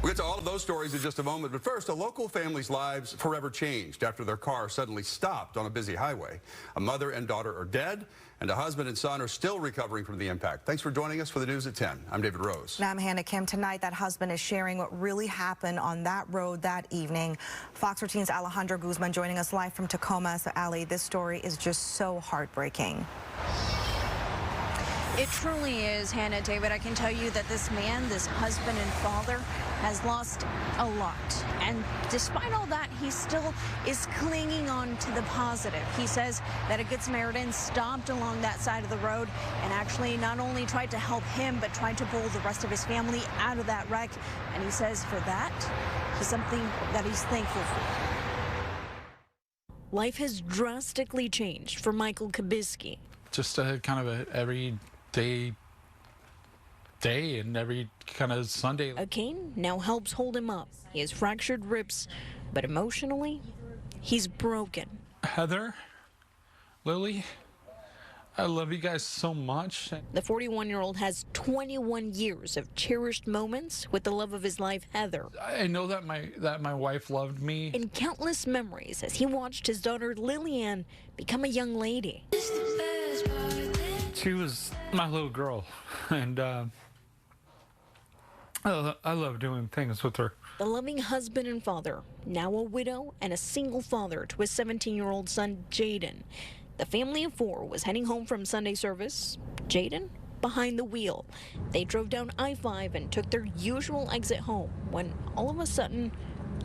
We'll get to all of those stories in just a moment, but first, a local family's lives forever changed after their car suddenly stopped on a busy highway. A mother and daughter are dead, and a husband and son are still recovering from the impact. Thanks for joining us for the news at 10. I'm David Rose. And I'm Hannah Kim. Tonight, that husband is sharing what really happened on that road that evening. Fox 13's Alejandro Guzman joining us live from Tacoma. So, Ali, this story is just so heartbreaking. It truly is, Hannah. David, I can tell you that this man, this husband and father, has lost a lot. And despite all that, he still is clinging on to the positive. He says that a Good Samaritan stopped along that side of the road and actually not only tried to help him, but tried to pull the rest of his family out of that wreck. And he says for that, it's something that he's thankful for. Life has drastically changed for Michael Kabisky. Just a kind of a everyday day and every kind of Sunday. A cane now helps hold him up. He has fractured ribs, but emotionally, he's broken. Heather, Lily, I love you guys so much. The 41-year-old has 21 years of cherished moments with the love of his life, Heather. I know that my wife loved me. And countless memories as he watched his daughter Lillian become a young lady. She was my little girl, and I love doing things with her. The loving husband and father, now a widow and a single father to his 17-year-old son, Jaden. The family of four was heading home from Sunday service. Jaden behind the wheel. They drove down I-5 and took their usual exit home when all of a sudden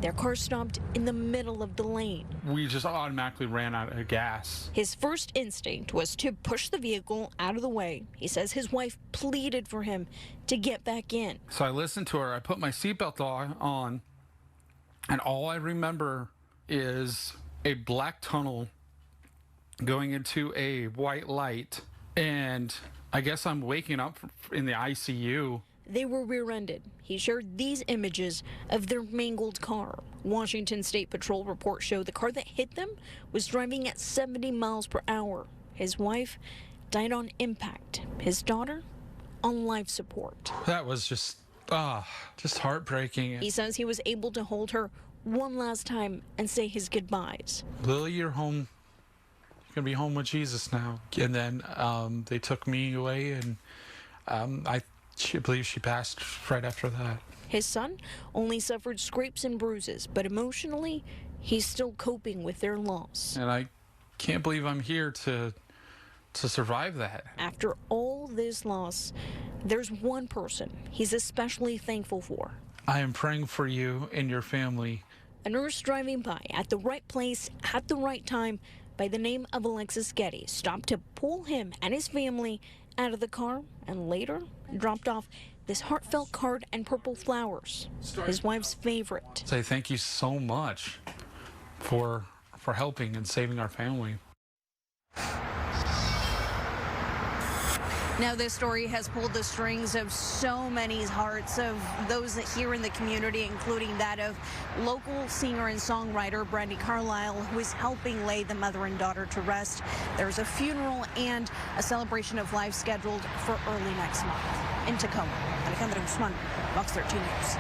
their car stopped in the middle of the lane. We just automatically ran out of gas. His first instinct was to push the vehicle out of the way. He says his wife pleaded for him to get back in. So I listened to her. I put my seatbelt on, and all I remember is a black tunnel going into a white light, and I guess I'm waking up in the ICU. They were rear-ended. He shared these images of their mangled car. Washington State Patrol reports show the car that hit them was driving at 70 miles per hour. His wife died on impact. His daughter on life support. That was just heartbreaking. He says he was able to hold her one last time and say his goodbyes. Lily, you're home. You're gonna be home with Jesus now. And then they took me away, and I believe she passed right after that. His son only suffered scrapes and bruises, but emotionally, he's still coping with their loss. And I can't believe I'm here to survive that. After all this loss, there's one person he's especially thankful for. I am praying for you and your family. A nurse driving by at the right place at the right time by the name of Alexis Getty stopped to pull him and his family out of the car and later dropped off this heartfelt card and purple flowers, his wife's favorite. Say thank you so much for helping and saving our family. Now, this story has pulled the strings of so many hearts of those here in the community, including that of local singer and songwriter Brandy Carlisle, who is helping lay the mother and daughter to rest. There's a funeral and a celebration of life scheduled for early next month. In Tacoma, Alejandro Guzman, Fox 13 News.